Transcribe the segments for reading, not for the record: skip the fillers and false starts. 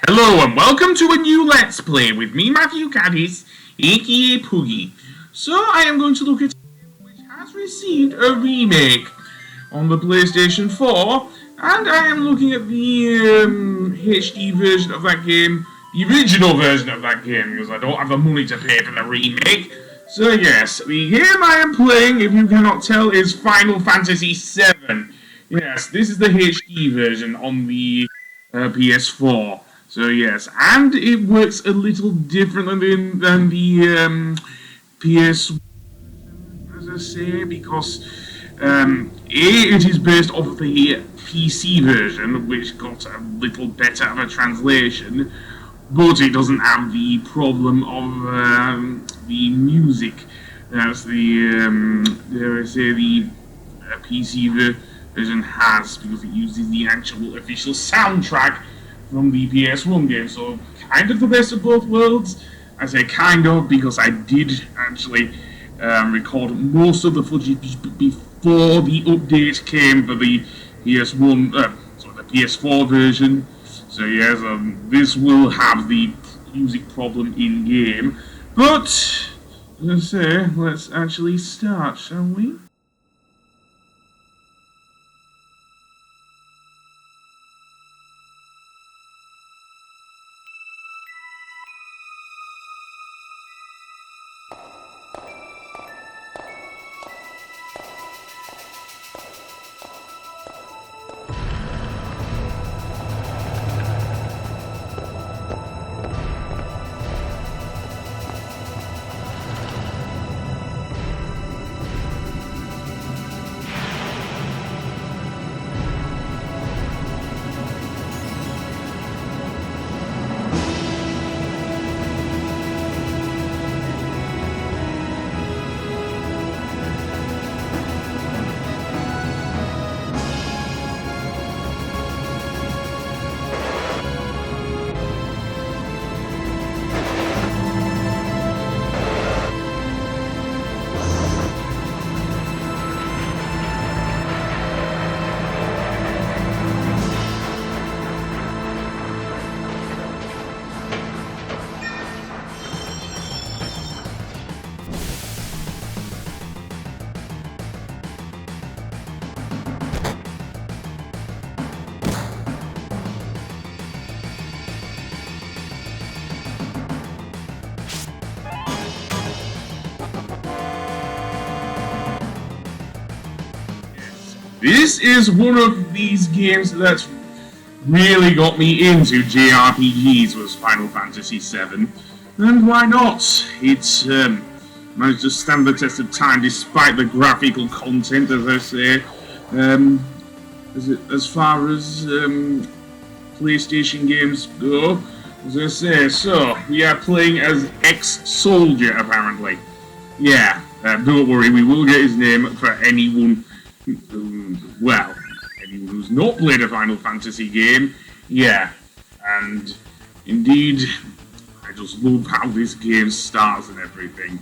Hello and welcome to a new Let's Play with me, Matthew Caddis, aka Poogie. So I am going to look at a game which has received a remake on the PlayStation 4, and I am looking at the HD version of that game, the original version of that game, because I don't have the money to pay for the remake. So yes, the game I am playing, if you cannot tell, is Final Fantasy VII. Yes, this is the HD version on the PS4. So yes, and it works a little differently than the PS, as I say, because it is based off of the PC version, which got a little better of a translation, but it doesn't have the problem of the music. That's the dare I say the PC version has, because it uses the actual official soundtrack from the PS1 game, so kind of the best of both worlds. I say kind of because I did actually record most of the footage before the update came for the PS1, the PS4 version. So yes, this will have the music problem in game, but as I say, let's actually start, shall we? This is one of these games that really got me into JRPGs, was Final Fantasy VII. And why not? It managed to stand the test of time despite the graphical content, as I say. As far as PlayStation games go, as I say, so we are playing as ex-soldier, apparently. Yeah, don't worry, we will get his name for anyone anyone who's not played a Final Fantasy game. Yeah, and indeed, I just love how this game starts and everything.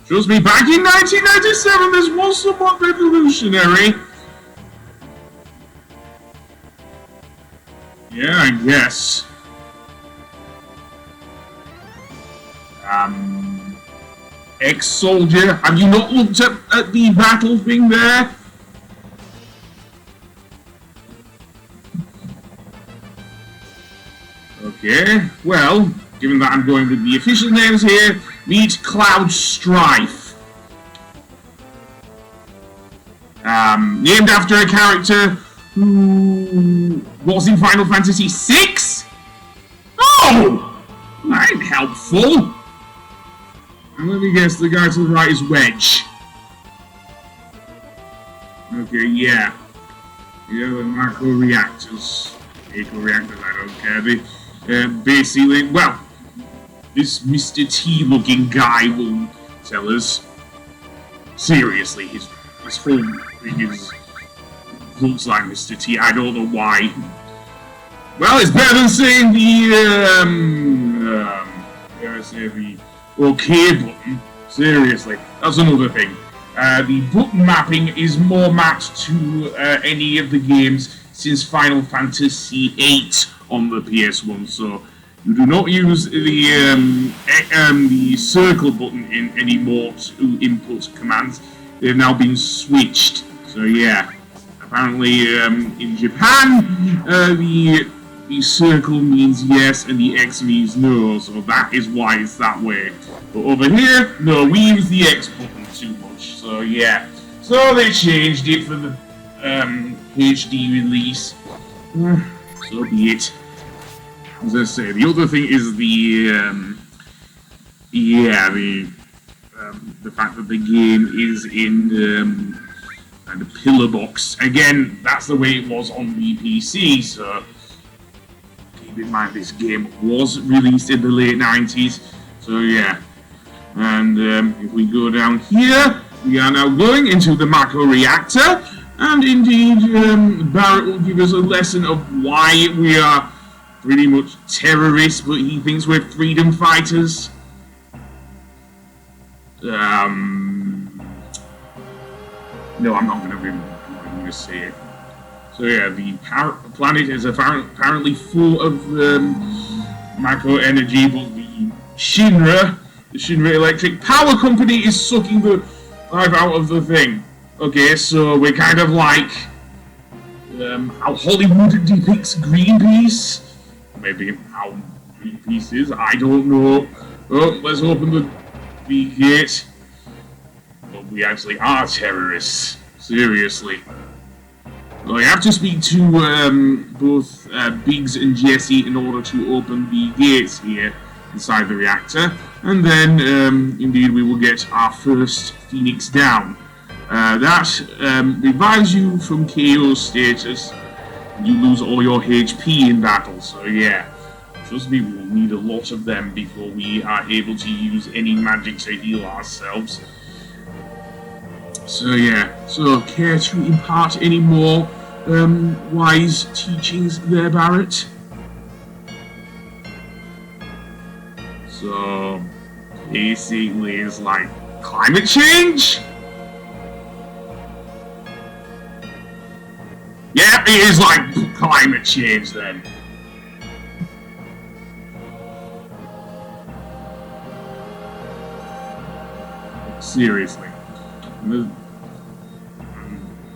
Trust me, back in 1997, this was somewhat revolutionary. Yeah, I guess. Ex-soldier, have you not looked at the battle thing there? Okay, well, given that I'm going with the official names here, meet Cloud Strife. Named after a character who was in Final Fantasy VI? Oh! That ain't helpful. And let me guess, the guy to the right is Wedge. Okay, yeah. Yeah, the macro reactors. Eco reactors, I don't care. Basically, well, this Mr. T looking guy will tell us. Seriously, his whole thing looks like Mr. T. I don't know why. Well, it's better than saying the OK button. Seriously, that's another thing. The button mapping is more matched to any of the games since Final Fantasy VIII on the PS1, so you do not use the circle button in anymore to input commands. They've now been switched. So yeah, apparently in Japan, the circle means yes and the X means no, so that is why it's that way. But over here, no, we use the X button too much. So yeah, so they changed it for the HD release. So be it. As I say, the other thing is the fact that the game is in kind of pillar box. Again, that's the way it was on the PC. So keep in mind this game was released in the late 90s. So yeah, and if we go down here, we are now going into the macro reactor, and indeed Barrett will give us a lesson of why we are pretty much terrorists, but he thinks we're freedom fighters. No, I'm not going to say it. So yeah, the planet is apparently full of macro energy, but the Shinra Electric Power Company is sucking the life out of the thing. Okay, so we're kind of like how Hollywood depicts Greenpeace. Maybe how Greenpeace is, I don't know. Oh, let's open the gate. But we actually are terrorists. Seriously. Well, I have to speak to both Biggs and Jesse in order to open the gates here inside the reactor. And then, indeed, we will get our first Phoenix down. That revives you from KO status. You lose all your HP in battle, so yeah. Trust me, we'll need a lot of them before we are able to use any magic to heal ourselves. So yeah, so care to impart any more wise teachings there, Barrett? So basically it's like climate change? Yeah, it is like climate change then. Seriously.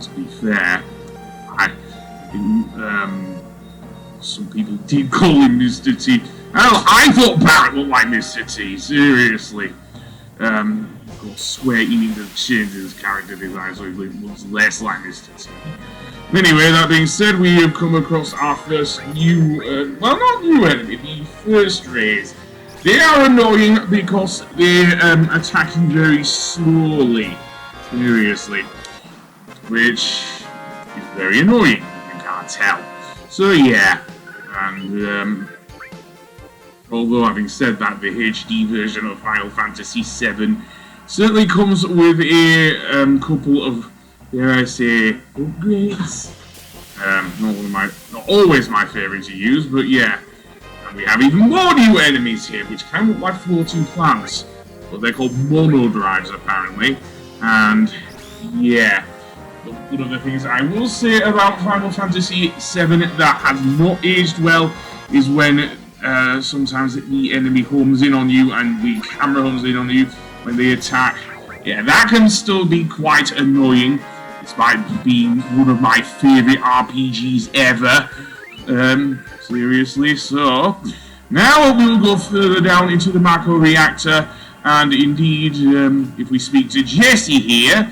To be fair, some people did call him Mr. T. I thought Barrett looked like Mr. T, seriously. Of course, Square Enix have changed his character design so he looks less like Mr. T. Anyway, that being said, we have come across our first new, well, not new enemy, the first rays. They are annoying because they're attacking very slowly, seriously, which is very annoying, you can't tell. So yeah, and although having said that, the HD version of Final Fantasy VII certainly comes with a couple of, dare I say, upgrades. Not always my favourite to use, but yeah. And we have even more new enemies here, which kind of look like floating plants, but they're called mono drives apparently. And yeah, one of the things I will say about Final Fantasy VII that has not aged well is when sometimes the enemy homes in on you and the camera homes in on you when they attack. Yeah, that can still be quite annoying, despite being one of my favourite RPGs ever. Seriously, so now we will go further down into the macro reactor, and indeed, if we speak to Jessie here,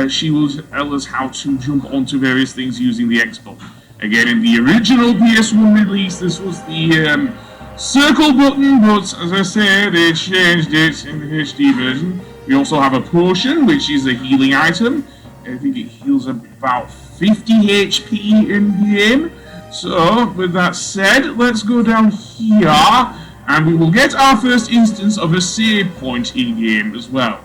she will tell us how to jump onto various things using the X button. Again, in the original PS1 release, this was the circle button, but as I said, they changed it in the HD version. We also have a potion, which is a healing item. I think it heals about 50 HP in game. So, with that said, let's go down here, and we will get our first instance of a save point in-game as well.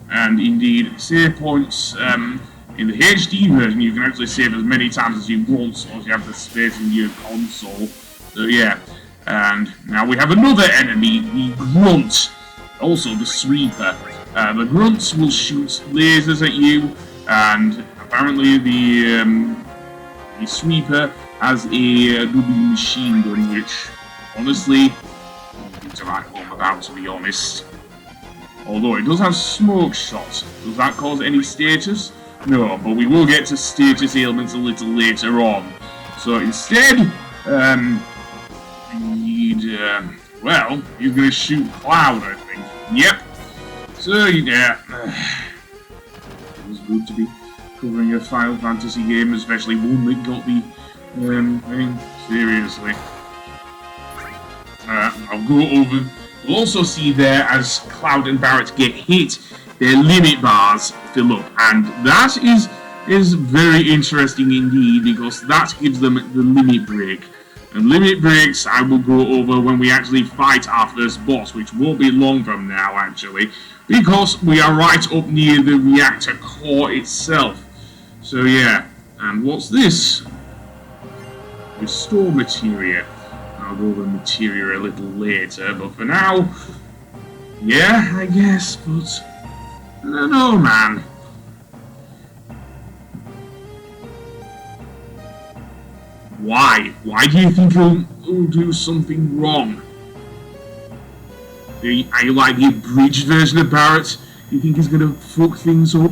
And indeed, save points in the HD version, you can actually save as many times as you want, so as you have the space in your console. So yeah, and now we have another enemy, the Grunt, also the Sweeper. The Grunts will shoot lasers at you, and apparently the Sweeper has a double machine gun, which, honestly, to write home about, to be honest. Although it does have smoke shot. Does that cause any status? No, but we will get to status ailments a little later on. So instead, we need, well, he's going to shoot Cloud, I think. Yep. So, yeah. It was good to be covering a Final Fantasy game, especially one that got the, thing. Seriously. I'll go over. We'll also see there, as Cloud and Barret get hit, their limit bars fill up, and that is very interesting indeed, because that gives them the limit break. And limit breaks I will go over when we actually fight our first boss, which won't be long from now, actually, because we are right up near the reactor core itself. So yeah, and what's this? Restore materia. I'll go over materia a little later, but for now, yeah, I guess, but I don't know, man. Why? Why do you think he'll do something wrong? Are you like the abridged version of Barret? You think he's gonna fuck things up?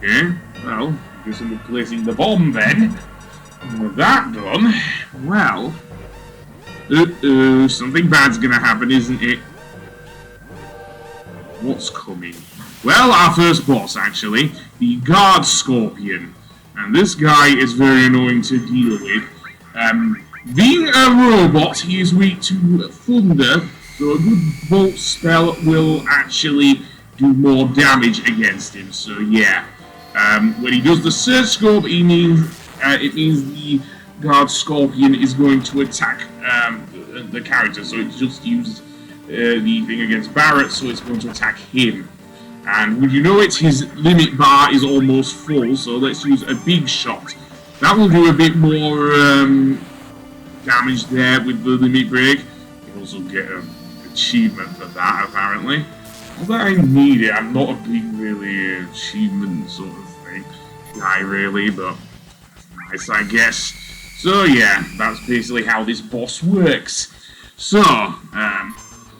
Okay, well, I guess I'm placing the bomb then. And with that done, well, something bad's gonna happen, isn't it? What's coming? Well, our first boss, actually, the Guard Scorpion. And this guy is very annoying to deal with. Being a robot, he is weak to thunder, so a good bolt spell will actually do more damage against him, so yeah. When he does the Surge Scope, it means the Guard Scorpion is going to attack the character, so it just uses the thing against Barret, so it's going to attack him. And would you know it, his limit bar is almost full, so let's use a big shot. That will do a bit more damage there with the limit break. You also get an achievement for that, apparently. Not that I need it, I'm not a big, really, achievement sort of thing guy, really, but nice, I guess. So, yeah, that's basically how this boss works. So,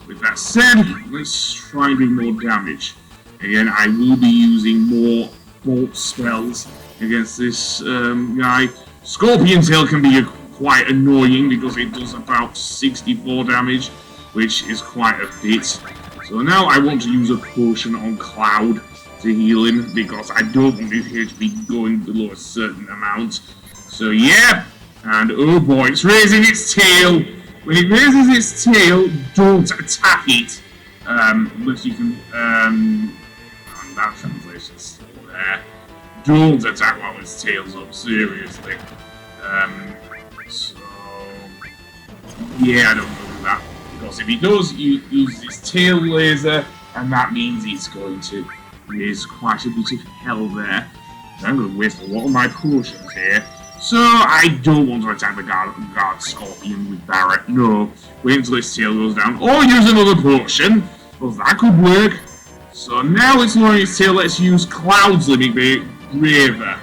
with that said, let's try and do more damage. Again, I will be using more bolt spells against this guy. Scorpion Tail can be quite annoying because it does about 64 damage, which is quite a bit. So now I want to use a potion on Cloud to heal him, because I don't want his HP going below a certain amount. So yeah, and oh boy, it's raising its tail. When it raises its tail, don't attack it. Unless you can, that translation's still there. Don't attack while its tail's up, seriously. So, yeah, I don't know that. Because if he does, you use his tail laser, and that means he's going to raise quite a bit of hell there. So I'm going to waste a lot of my potions here. So I don't want to attack the guard Scorpion with Barret. No, wait until his tail goes down. Or use another potion. Well, that could work. So now it's lowering its tail. Let's use Cloud's limit Graver.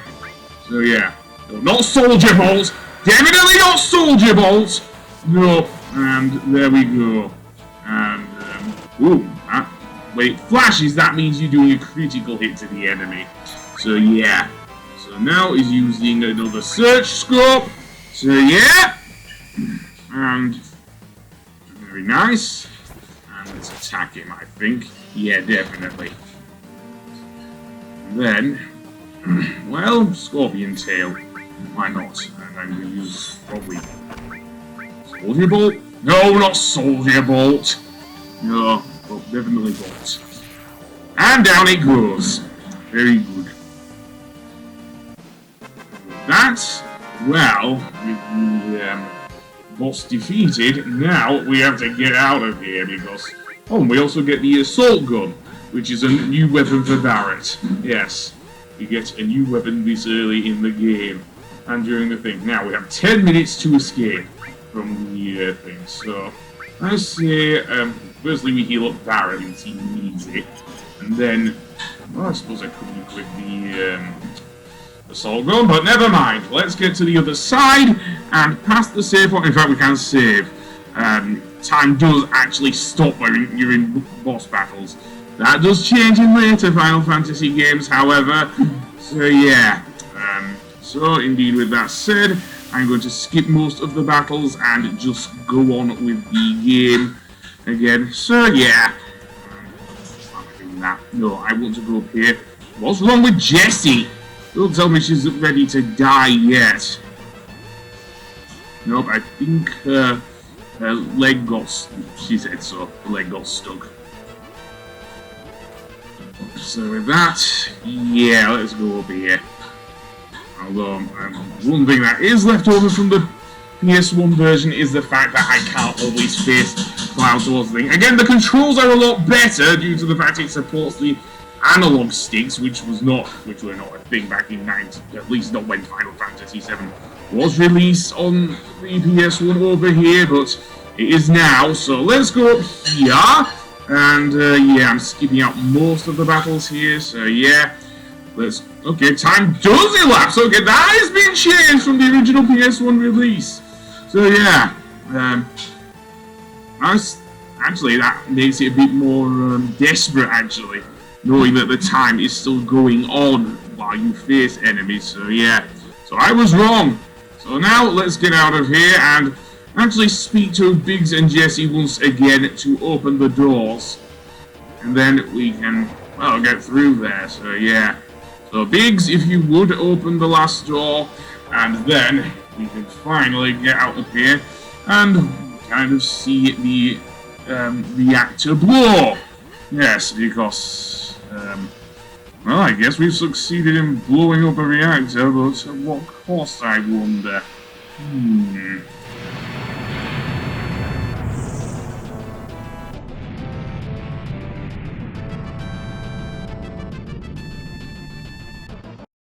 So yeah, no, not Soldier Bolt. Definitely not Soldier Bolt. No. And there we go. And, when it flashes, that means you're doing a critical hit to the enemy. So, yeah. So now he's using another Search Scope. So, yeah. And, very nice. And let's attack him, I think. Yeah, definitely. And then, well, Scorpion Tail. Why not? And I'm going to use, probably, Soldier Bolt? No, not Soldier Bolt. No, but definitely Bolt. And down it goes. Very good. That's, well, with the boss defeated, now we have to get out of here because... Oh, and we also get the Assault Gun, which is a new weapon for Barret. Yes, you get a new weapon this early in the game and during the thing. Now, we have 10 minutes to escape from the thing, so I say Firstly, we heal up Barrett, because he needs it. And then, well, I suppose I could equip the assault gun, but never mind. Let's get to the other side and past the save point. In fact, we can save. Time does actually stop when you're in boss battles. That does change in later Final Fantasy games, however. So yeah. So indeed, with that said, I'm going to skip most of the battles and just go on with the game again. So yeah. I'm not doing that. No, I want to go up here. What's wrong with Jessie? Don't tell me she's ready to die yet. Nope, I think her leg got... She said so. Her leg got stuck. So with that, yeah, let's go over here. Although, one thing that is left over from the PS1 version is the fact that I can't always face Cloud towards the thing. Again, the controls are a lot better due to the fact it supports the analog sticks, which were not a thing back in at least not when Final Fantasy VII was released on the PS1 over here, but it is now. So let's go up here, and yeah, I'm skipping out most of the battles here. So yeah, okay, time does elapse. Okay, that has been changed from the original PS1 release. So yeah, actually that makes it a bit more desperate actually, knowing that the time is still going on while you face enemies. So yeah, so I was wrong. So now let's get out of here and actually speak to Biggs and Jessie once again to open the doors, and then we can, well, get through there. So yeah, so Biggs, if you would open the last door, and then we can finally get out of here and kind of see the reactor blow. Yes, because well, I guess we've succeeded in blowing up a reactor, but at what cost, I wonder?